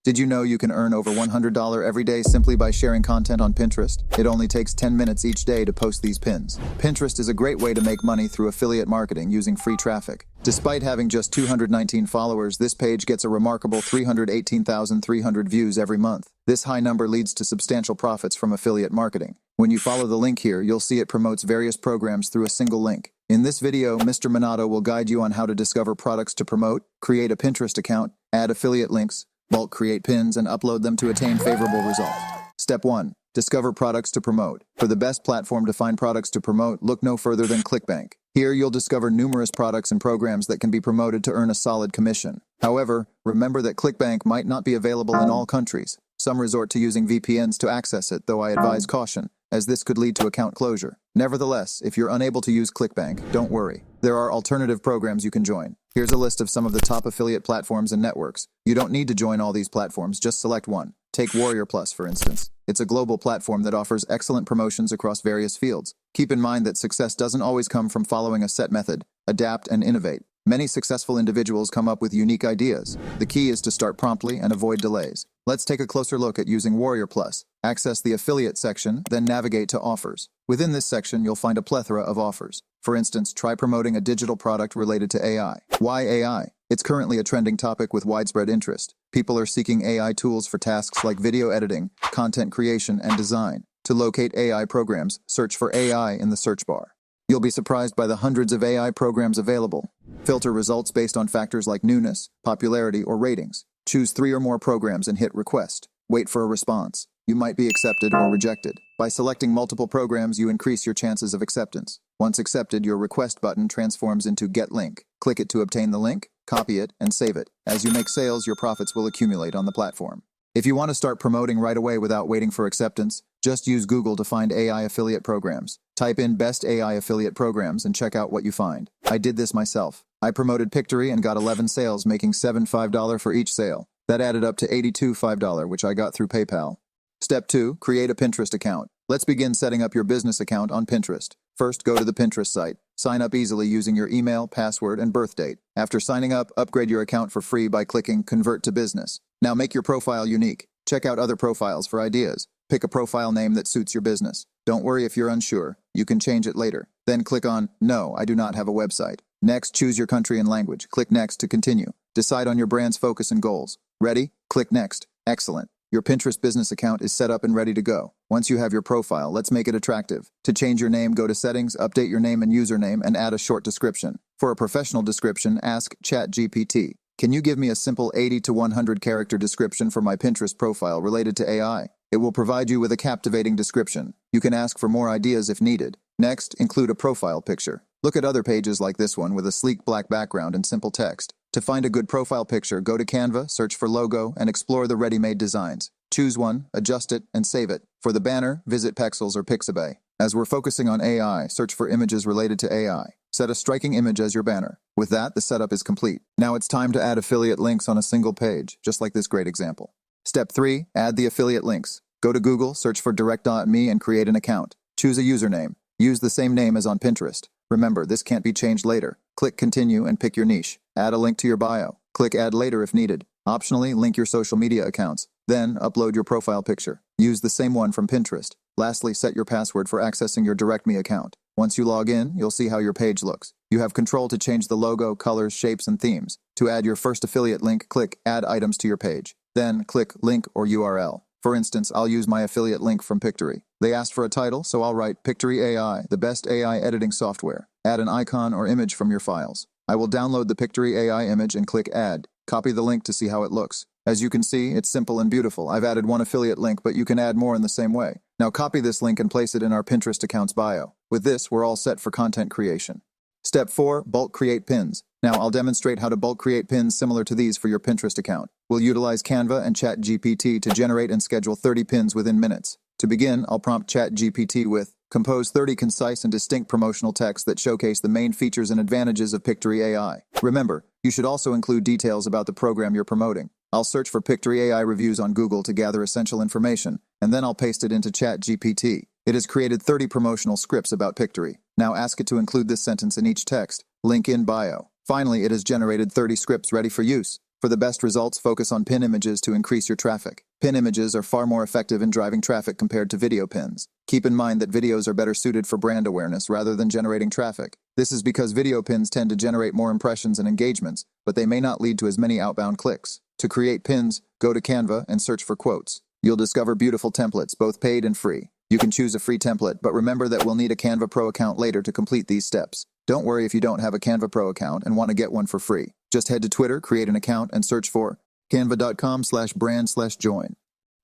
Did you know you can earn over $100 every day simply by sharing content on Pinterest? It only takes 10 minutes each day to post these pins. Pinterest is a great way to make money through affiliate marketing using free traffic. Despite having just 219 followers, this page gets a remarkable 318,300 views every month. This high number leads to substantial profits from affiliate marketing. When you follow the link here, you'll see it promotes various programs through a single link. In this video, Mr. Minato will guide you on how to discover products to promote, create a Pinterest account, add affiliate links, bulk create pins, and upload them to attain favorable results. Step 1. Discover products to promote. For the best platform to find products to promote, look no further than ClickBank. Here you'll discover numerous products and programs that can be promoted to earn a solid commission. However, remember that ClickBank might not be available in all countries. Some resort to using VPNs to access it, though I advise caution, as this could lead to account closure. Nevertheless, if you're unable to use ClickBank, don't worry. There are alternative programs you can join. Here's a list of some of the top affiliate platforms and networks. You don't need to join all these platforms, just select one. Take Warrior Plus, for instance. It's a global platform that offers excellent promotions across various fields. Keep in mind that success doesn't always come from following a set method. Adapt and innovate. Many successful individuals come up with unique ideas. The key is to start promptly and avoid delays. Let's take a closer look at using Warrior Plus. Access the affiliate section, then navigate to offers. Within this section, you'll find a plethora of offers. For instance, try promoting a digital product related to AI. Why AI? It's currently a trending topic with widespread interest. People are seeking AI tools for tasks like video editing, content creation, and design. To locate AI programs, search for AI in the search bar. You'll be surprised by the hundreds of AI programs available. Filter results based on factors like newness, popularity, or ratings. Choose 3 or more programs and hit request. Wait for a response. You might be accepted or rejected. By selecting multiple programs, you increase your chances of acceptance. Once accepted, your request button transforms into Get Link. Click it to obtain the link, copy it, and save it. As you make sales, your profits will accumulate on the platform. If you want to start promoting right away without waiting for acceptance, just use Google to find AI affiliate programs. Type in best AI affiliate programs and check out what you find. I did this myself. I promoted Pictory and got 11 sales, making $7.5 for each sale. That added up to $82.5, which I got through PayPal. Step 2. Create a Pinterest account. Let's begin setting up your business account on Pinterest. First, go to the Pinterest site. Sign up easily using your email, password, and birth date. After signing up, upgrade your account for free by clicking Convert to Business. Now make your profile unique. Check out other profiles for ideas. Pick a profile name that suits your business. Don't worry if you're unsure. You can change it later. Then click on No, I do not have a website. Next, choose your country and language. Click Next to continue. Decide on your brand's focus and goals. Ready? Click Next. Excellent. Your Pinterest business account is set up and ready to go. Once you have your profile, let's make it attractive. To change your name, go to Settings, update your name and username, and add a short description. For a professional description, ask ChatGPT. Can you give me a simple 80 to 100 character description for my Pinterest profile related to AI? It will provide you with a captivating description. You can ask for more ideas if needed. Next, include a profile picture. Look at other pages like this one with a sleek black background and simple text. To find a good profile picture, go to Canva, search for logo, and explore the ready-made designs. Choose one, adjust it, and save it. For the banner, visit Pexels or Pixabay. As we're focusing on AI, search for images related to AI. Set a striking image as your banner. With that, the setup is complete. Now it's time to add affiliate links on a single page, just like this great example. Step 3. Add the affiliate links. Go to Google, search for direct.me, and create an account. Choose a username. Use the same name as on Pinterest. Remember, this can't be changed later. Click Continue and pick your niche. Add a link to your bio. Click Add later if needed. Optionally, link your social media accounts. Then, upload your profile picture. Use the same one from Pinterest. Lastly, set your password for accessing your DirectMe account. Once you log in, you'll see how your page looks. You have control to change the logo, colors, shapes, and themes. To add your first affiliate link, click Add Items to your page. Then, click Link or URL. For instance, I'll use my affiliate link from Pictory. They asked for a title, so I'll write Pictory AI, the best AI editing software. Add an icon or image from your files. I will download the Pictory AI image and click Add. Copy the link to see how it looks. As you can see, it's simple and beautiful. I've added one affiliate link, but you can add more in the same way. Now copy this link and place it in our Pinterest account's bio. With this, we're all set for content creation. Step 4. Bulk create pins. Now I'll demonstrate how to bulk create pins similar to these for your Pinterest account. We'll utilize Canva and ChatGPT to generate and schedule 30 pins within minutes. To begin, I'll prompt ChatGPT with, compose 30 concise and distinct promotional texts that showcase the main features and advantages of Pictory AI. Remember, you should also include details about the program you're promoting. I'll search for Pictory AI reviews on Google to gather essential information, and then I'll paste it into ChatGPT. It has created 30 promotional scripts about Pictory. Now ask it to include this sentence in each text. Link in bio. Finally, it has generated 30 scripts ready for use. For the best results, focus on pin images to increase your traffic. Pin images are far more effective in driving traffic compared to video pins. Keep in mind that videos are better suited for brand awareness rather than generating traffic. This is because video pins tend to generate more impressions and engagements, but they may not lead to as many outbound clicks. To create pins, go to Canva and search for quotes. You'll discover beautiful templates, both paid and free. You can choose a free template, but remember that we'll need a Canva Pro account later to complete these steps. Don't worry if you don't have a Canva Pro account and want to get one for free. Just head to Twitter, create an account, and search for canva.com/brand/join.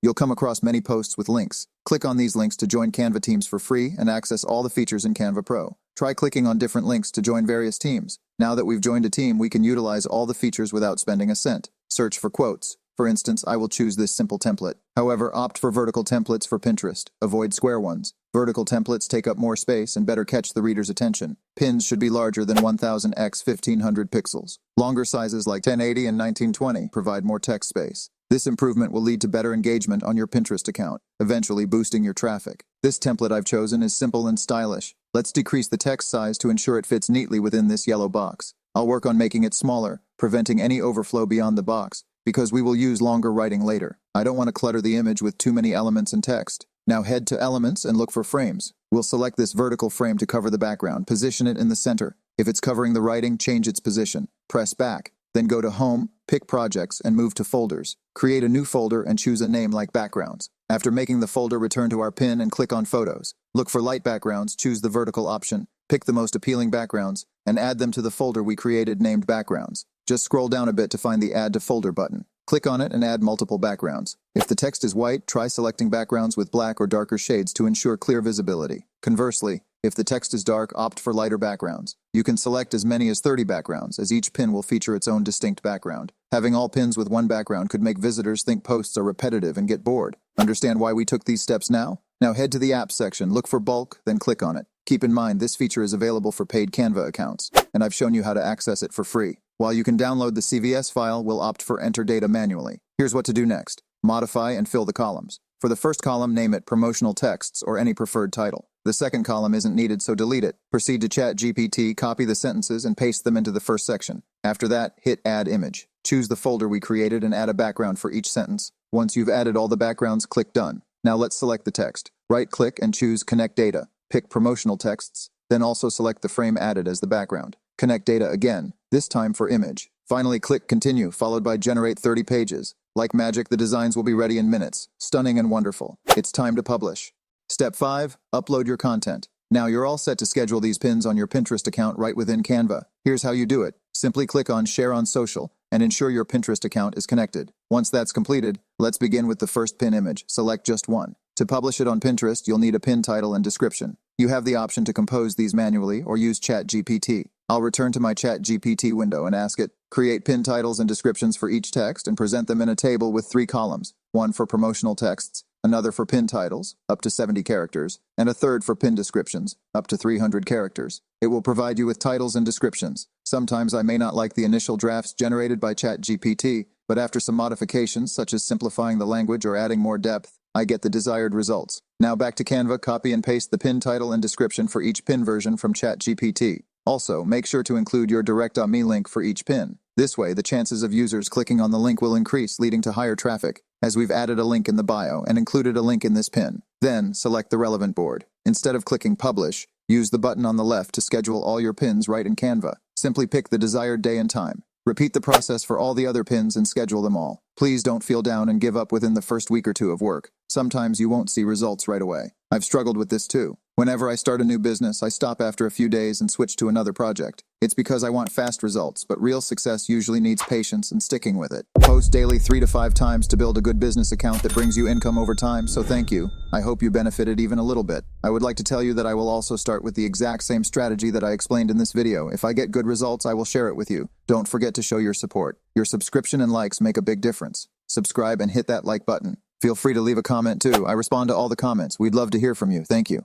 You'll come across many posts with links. Click on these links to join Canva teams for free and access all the features in Canva Pro. Try clicking on different links to join various teams. Now that we've joined a team, we can utilize all the features without spending a cent. Search for quotes. For instance, I will choose this simple template. However, opt for vertical templates for Pinterest. Avoid square ones. Vertical templates take up more space and better catch the reader's attention. Pins should be larger than 1000 x 1500 pixels. Longer sizes like 1080 and 1920 provide more text space. This improvement will lead to better engagement on your Pinterest account, eventually boosting your traffic. This template I've chosen is simple and stylish. Let's decrease the text size to ensure it fits neatly within this yellow box. I'll work on making it smaller, preventing any overflow beyond the box, because we will use longer writing later. I don't want to clutter the image with too many elements and text. Now head to Elements and look for Frames. We'll select this vertical frame to cover the background. Position it in the center. If it's covering the writing, change its position. Press back. Then go to Home, pick Projects, and move to Folders. Create a new folder and choose a name like Backgrounds. After making the folder, return to our pin and click on Photos. Look for light backgrounds, choose the vertical option, pick the most appealing backgrounds, and add them to the folder we created named Backgrounds. Just scroll down a bit to find the Add to Folder button. Click on it and add multiple backgrounds. If the text is white, try selecting backgrounds with black or darker shades to ensure clear visibility. Conversely, if the text is dark, opt for lighter backgrounds. You can select as many as 30 backgrounds, as each pin will feature its own distinct background. Having all pins with one background could make visitors think posts are repetitive and get bored. Understand why we took these steps now? Now head to the Apps section, look for Bulk, then click on it. Keep in mind, this feature is available for paid Canva accounts, and I've shown you how to access it for free. While you can download the CVS file, we'll opt for Enter Data manually. Here's what to do next. Modify and fill the columns. For the first column, name it Promotional Texts or any preferred title. The second column isn't needed, so delete it. Proceed to ChatGPT, copy the sentences, and paste them into the first section. After that, hit Add Image. Choose the folder we created and add a background for each sentence. Once you've added all the backgrounds, click Done. Now let's select the text. Right-click and choose Connect Data. Pick Promotional Texts, then also select the frame added as the background. Connect Data again, this time for image. Finally, click Continue, followed by Generate 30 pages. Like magic, the designs will be ready in minutes. Stunning and wonderful. It's time to publish. Step 5. Upload your content. Now you're all set to schedule these pins on your Pinterest account right within Canva. Here's how you do it. Simply click on Share on Social and ensure your Pinterest account is connected. Once that's completed, let's begin with the first pin image. Select just one. To publish it on Pinterest, you'll need a pin title and description. You have the option to compose these manually or use ChatGPT. I'll return to my ChatGPT window and ask it, create pin titles and descriptions for each text and present them in a table with 3 columns, one for promotional texts, another for pin titles, up to 70 characters, and a third for pin descriptions, up to 300 characters. It will provide you with titles and descriptions. Sometimes I may not like the initial drafts generated by ChatGPT, but after some modifications, such as simplifying the language or adding more depth, I get the desired results. Now back to Canva, copy and paste the pin title and description for each pin version from ChatGPT. Also, make sure to include your Direct.me link for each pin. This way, the chances of users clicking on the link will increase, leading to higher traffic, as we've added a link in the bio and included a link in this pin. Then, select the relevant board. Instead of clicking Publish, use the button on the left to schedule all your pins right in Canva. Simply pick the desired day and time. Repeat the process for all the other pins and schedule them all. Please don't feel down and give up within the first week or 2 of work. Sometimes you won't see results right away. I've struggled with this too. Whenever I start a new business, I stop after a few days and switch to another project. It's because I want fast results, but real success usually needs patience and sticking with it. Post daily 3 to 5 times to build a good business account that brings you income over time, so thank you. I hope you benefited even a little bit. I would like to tell you that I will also start with the exact same strategy that I explained in this video. If I get good results, I will share it with you. Don't forget to show your support. Your subscription and likes make a big difference. Subscribe and hit that like button. Feel free to leave a comment too. I respond to all the comments. We'd love to hear from you. Thank you.